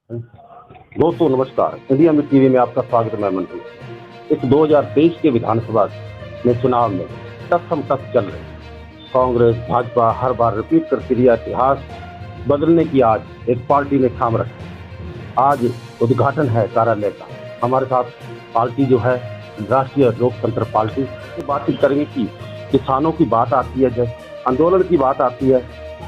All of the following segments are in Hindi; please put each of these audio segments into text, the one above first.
दोस्तों नमस्कार, इंडिया में टीवी में आपका स्वागत है। मैं मंटू। इस 2023 के विधानसभा में चुनाव में टस चल रही कांग्रेस भाजपा हर बार रिपीट करती रही। इतिहास बदलने की आज एक पार्टी ने ठाम रखा। आज उद्घाटन है कार्यालय का। हमारे साथ पार्टी जो है राष्ट्रीय लोकतंत्र पार्टी, बातचीत करेंगे कि किसानों की बात आती है, जब आंदोलन की बात आती है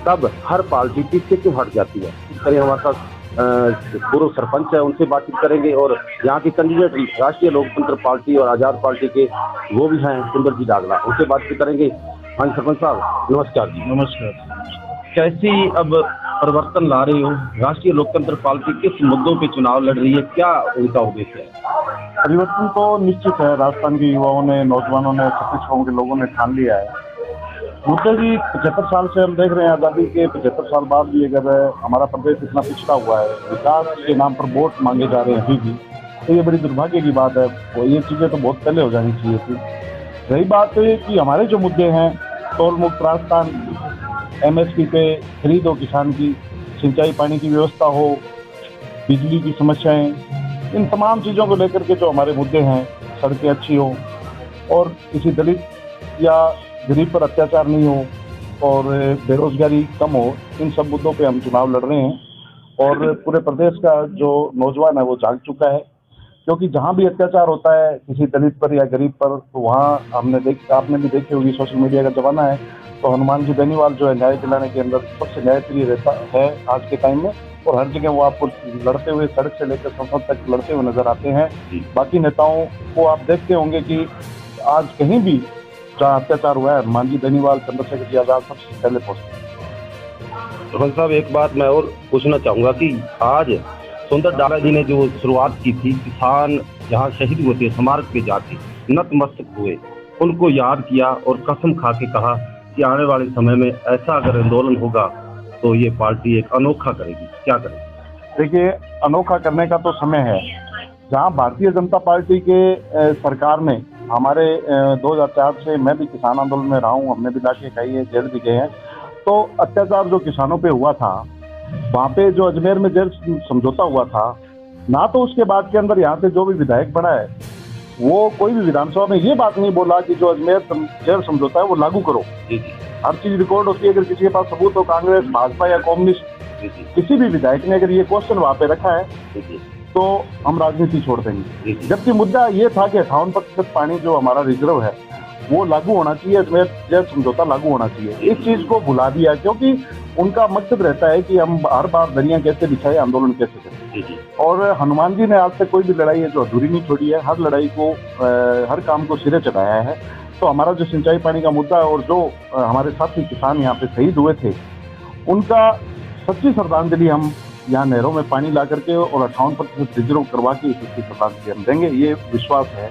तब हर पार्टी पीछे क्यों हट जाती है। इस तरह हमारे साथ पूर्व सरपंच है, उनसे बातचीत करेंगे और यहाँ के कैंडिडेट राष्ट्रीय लोकतंत्र पार्टी और आजाद पार्टी के वो भी हैं सुंदर जी डागला, उनसे बातचीत करेंगे। हाँ सरपंच साहब नमस्कार जी। नमस्कार। कैसी अब परिवर्तन ला रही हो, राष्ट्रीय लोकतंत्र पार्टी किस मुद्दों पे चुनाव लड़ रही है, क्या उनका उद्देश्य है? परिवर्तन तो निश्चित है। राजस्थान के युवाओं ने, नौजवानों ने, छत्तीसगढ़ के लोगों ने ठान लिया है। मुद्दे जी 75 साल से हम देख रहे हैं, आज़ादी के 75 साल बाद भी अगर हमारा प्रदेश इतना पिछड़ा हुआ है, विकास के नाम पर वोट मांगे जा रहे हैं अभी भी, तो ये बड़ी दुर्भाग्य की बात है। वो ये चीज़ें तो बहुत पहले हो जानी चाहिए थी। रही बात है कि हमारे जो मुद्दे हैं, टोल मुक्त राजस्थान, MSP पे खरीद हो किसान की, सिंचाई पानी की व्यवस्था हो, बिजली की समस्याएं, इन तमाम चीज़ों को लेकर के जो हमारे मुद्दे हैं, सड़कें अच्छी हो और किसी दलित या गरीब पर अत्याचार नहीं हो और बेरोजगारी कम हो, इन सब मुद्दों पे हम चुनाव लड़ रहे हैं। और पूरे प्रदेश का जो नौजवान है वो जाग चुका है, क्योंकि जहाँ भी अत्याचार होता है किसी दलित पर या गरीब पर, तो वहाँ आपने भी देखी होगी, सोशल मीडिया का जमाना है, तो हनुमान जी बेनीवाल जो है न्याय दिलाने के अंदर सबसे न्यायप्रिय रहता है आज के टाइम में। और हर जगह वो आपको लड़ते हुए, सड़क से लेकर संसद तक लड़ते हुए नजर आते हैं। बाकी नेताओं को आप देखते होंगे कि आज कहीं भी जहाँ अत्याचार हुआ है, हनुमान जी बेनीवाल, चंद्रशेखर जी आजाद सबसे पहले पहुंचते हैं। सरपंच साहब एक बात मैं और पूछना चाहूँगा कि आज सुंदर डाला जी ने जो शुरुआत की थी, किसान जहाँ शहीद हुए थे स्मारक पे जाके नतमस्तक हुए, उनको याद किया और कसम खा के कहा कि आने वाले समय में ऐसा अगर आंदोलन होगा तो ये पार्टी एक अनोखा करेगी। क्या करेगी? देखिए, अनोखा करने का तो समय है। जहाँ भारतीय जनता पार्टी के सरकार ने हमारे 2004 से, मैं भी किसान आंदोलन में रहा हूँ, हमने भी लाठी खाई है, जेल भी गए हैं, तो अत्याचार जो किसानों पे हुआ था, वहाँ पे जो अजमेर में जेल समझौता हुआ था ना, तो उसके बाद के अंदर यहाँ से जो भी विधायक बना है वो कोई भी विधानसभा में ये बात नहीं बोला कि जो अजमेर जेल समझौता है वो लागू करो। हर चीज रिकॉर्ड होती है। अगर किसी के पास सबूत हो, कांग्रेस, भाजपा या कम्युनिस्ट, किसी भी विधायक ने अगर ये क्वेश्चन वहाँ पे रखा है तो हम राजनीति छोड़ देंगे। जबकि मुद्दा ये था कि 58% पानी जो हमारा रिजर्व है वो लागू होना चाहिए, अजमेर जेल समझौता लागू होना चाहिए। इस चीज को भुला दिया, क्योंकि उनका मकसद रहता है कि हम हर बार दरिया कैसे बिछाए, आंदोलन कैसे करें। और हनुमान जी ने आज तक कोई भी लड़ाई है जो अधूरी नहीं छोड़ी है, हर लड़ाई को, हर काम को सिरे चढ़ाया है। तो हमारा जो सिंचाई पानी का मुद्दा है और जो हमारे साथी किसान यहाँ पे शहीद हुए थे, उनका सच्ची श्रद्धांजलि हम यहाँ नहरों में पानी ला करके और 58% रिजर्व करवा के इसकी श्रद्धांजलि हम देंगे, ये विश्वास है।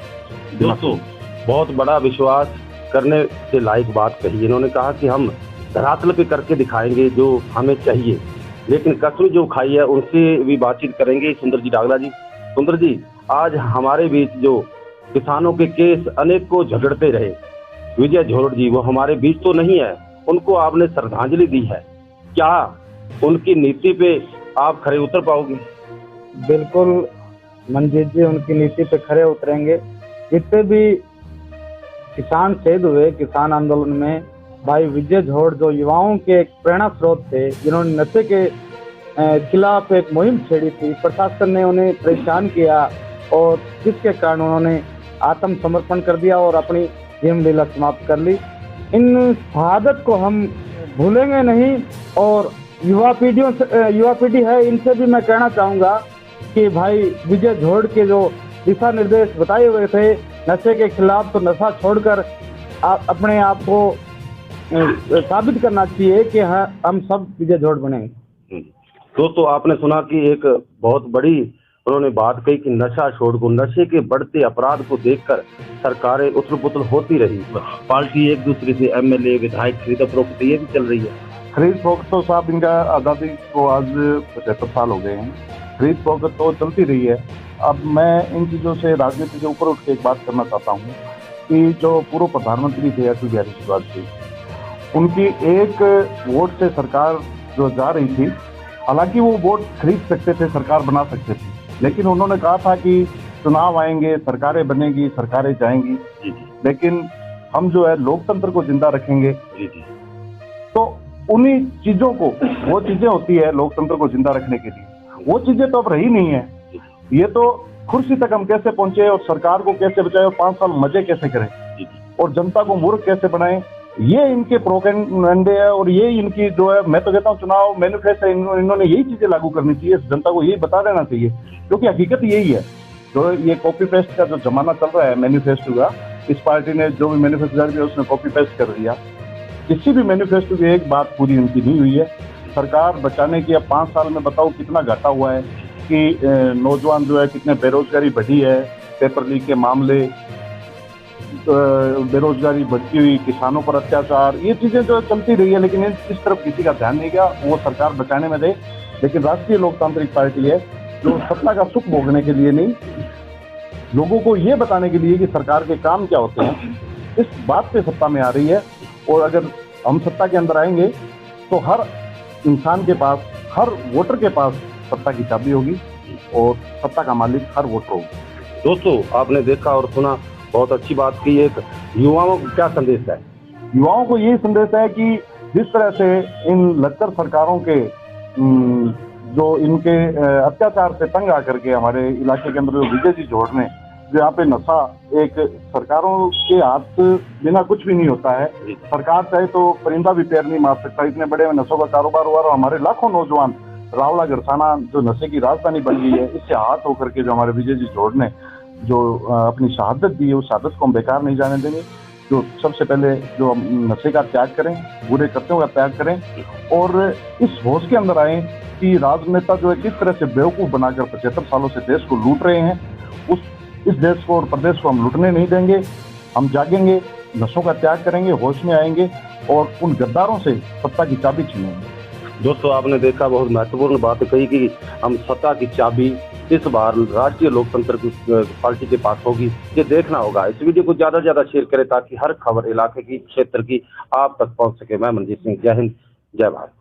दोस्तों बहुत बड़ा विश्वास करने के लायक बात कही। इन्होंने कहा कि हम धरातल पे करके दिखाएंगे जो हमें चाहिए, लेकिन कसम जो खाई है उनसे भी बातचीत करेंगे। सुंदर जी डागला जी, सुंदर जी, आज हमारे बीच जो किसानों के केस अनेक को झगड़ते रहे, विजय झोड़ जी वो हमारे बीच तो नहीं है, उनको आपने श्रद्धांजलि दी है, क्या उनकी नीति पे आप खरे उतर पाओगे? बिल्कुल मंजीत जी, उनकी नीति पे खरे उतरेंगे। जितने भी किसान शहीद हुए किसान आंदोलन में, भाई विजय झोड़ जो युवाओं के एक प्रेरणा स्रोत थे, जिन्होंने नशे के खिलाफ एक मुहिम छेड़ी थी, प्रशासन ने उन्हें परेशान किया और जिसके कारण उन्होंने आत्मसमर्पण कर दिया और अपनी जीवन लीला समाप्त कर ली। इन शहादत को हम भूलेंगे नहीं। और युवा पीढ़ी है, इनसे भी मैं कहना चाहूँगा कि भाई विजय झोड़ के जो दिशा निर्देश बताए हुए थे नशे के खिलाफ, तो नशा छोड़कर अपने आप को साबित करना चाहिए कि हाँ, हम सब विजय झोड़ बनेंगे। दोस्तों आपने सुना कि एक बहुत बड़ी उन्होंने बात कही कि नशा छोड़ को, नशे के बढ़ते अपराध को देखकर सरकारें उथल पुथल होती रही, पार्टी एक दूसरे से MLA विधायक खरीद फरोख्त ये भी चल रही है। खरीद फरोख्त तो साहब, इनका आज़ादी को आज 75 साल हो गए हैं, खरीद फरोख्त तो चलती रही है। अब मैं इन चीज़ों से राजनीति के ऊपर उठ के एक बात करना चाहता हूँ कि जो पूर्व प्रधानमंत्री थे अटल बिहारी वाजपेयी, उनकी एक वोट से सरकार जो जा रही थी, हालांकि वो वोट खरीद सकते थे, सरकार बना सकते थे, लेकिन उन्होंने कहा था कि चुनाव आएंगे, सरकारें बनेगी, सरकारें जाएंगी, लेकिन हम जो है लोकतंत्र को जिंदा रखेंगे। तो उन्हीं चीजों को, वो चीजें होती है लोकतंत्र को जिंदा रखने के लिए, वो चीजें तो अब रही नहीं है। ये तो कुर्सी तक हम कैसे पहुंचे और सरकार को कैसे बचाए और 5 साल मजे कैसे करें और जनता को मूर्ख कैसे बनाएं, ये इनके प्रोपेगेंडे है और ये इनकी जो है, मैं तो कहता हूँ चुनाव मैनिफेस्टो इन्होंने यही चीजें लागू करनी चाहिए, जनता को यही बता देना चाहिए, क्योंकि हकीकत यही है। जो ये कॉपी पेस्ट का जो जमाना चल रहा है मैनिफेस्टो का, इस पार्टी ने जो भी मैनिफेस्टो जारी किया उसने कॉपी पेस्ट कर दिया। किसी भी मैनिफेस्टो की एक बात पूरी उनकी नहीं हुई है। सरकार बचाने की अब 5 साल में बताओ कितना घाटा हुआ है कि नौजवान जो है कितने बेरोजगारी बढ़ी है, पेपर लीक के मामले, बेरोजगारी बढ़ती हुई, किसानों पर अत्याचार, ये चीजें जो चलती रही है, लेकिन इस तरफ किसी का ध्यान नहीं गया। वो सरकार बचाने में दे, लेकिन राष्ट्रीय लोकतांत्रिक पार्टी है जो सत्ता का सुख भोगने के लिए नहीं, लोगों को ये बताने के लिए कि सरकार के काम क्या होते हैं, इस बात पे सत्ता में आ रही है। और अगर हम सत्ता के अंदर आएंगे तो हर इंसान के पास, हर वोटर के पास सत्ता की चाबी होगी और सत्ता का मालिक हर वोटर होगा। दोस्तों, आपने देखा और सुना, बहुत अच्छी बात की। एक युवाओं को क्या संदेश है? युवाओं को यही संदेश है कि जिस तरह से इन लश्कर सरकारों के जो इनके अत्याचार से तंग आकर के हमारे इलाके के अंदर जो विजय जी जोड़ ने, जो यहाँ पे नशा, एक सरकारों के हाथ बिना कुछ भी नहीं होता है, सरकार चाहे तो परिंदा भी पैर नहीं मार सकता, इतने बड़े नशों का कारोबार हुआ और हमारे लाखों नौजवान, रावला गरसाना जो नशे की राजधानी बन गई है, इससे हाथ होकर के जो हमारे विजय जी जोड़ ने जो अपनी शहादत दी है, उस शहादत को हम बेकार नहीं जाने देंगे। जो सबसे पहले जो हम नशे का त्याग करें, बुरे कर्तव्यों का त्याग करें और इस होश के अंदर आए कि राजनेता जो है किस तरह से बेवकूफ बनाकर 75 सालों से देश को लूट रहे हैं, इस देश को और प्रदेश को हम लूटने नहीं देंगे। हम जागेंगे, नशों का त्याग करेंगे, होश में आएंगे और उन गद्दारों से सत्ता की चाबी छीनेंगे। दोस्तों, आपने देखा, बहुत महत्वपूर्ण बात कही कि हम सत्ता की चाबी इस बार राष्ट्रीय लोकतंत्र की पार्टी के पास होगी। ये देखना होगा। इस वीडियो को ज्यादा से ज्यादा शेयर करें ताकि हर खबर इलाके की, क्षेत्र की आप तक पहुंच सके। मैं मनजीत सिंह, जय हिंद, जय भारत।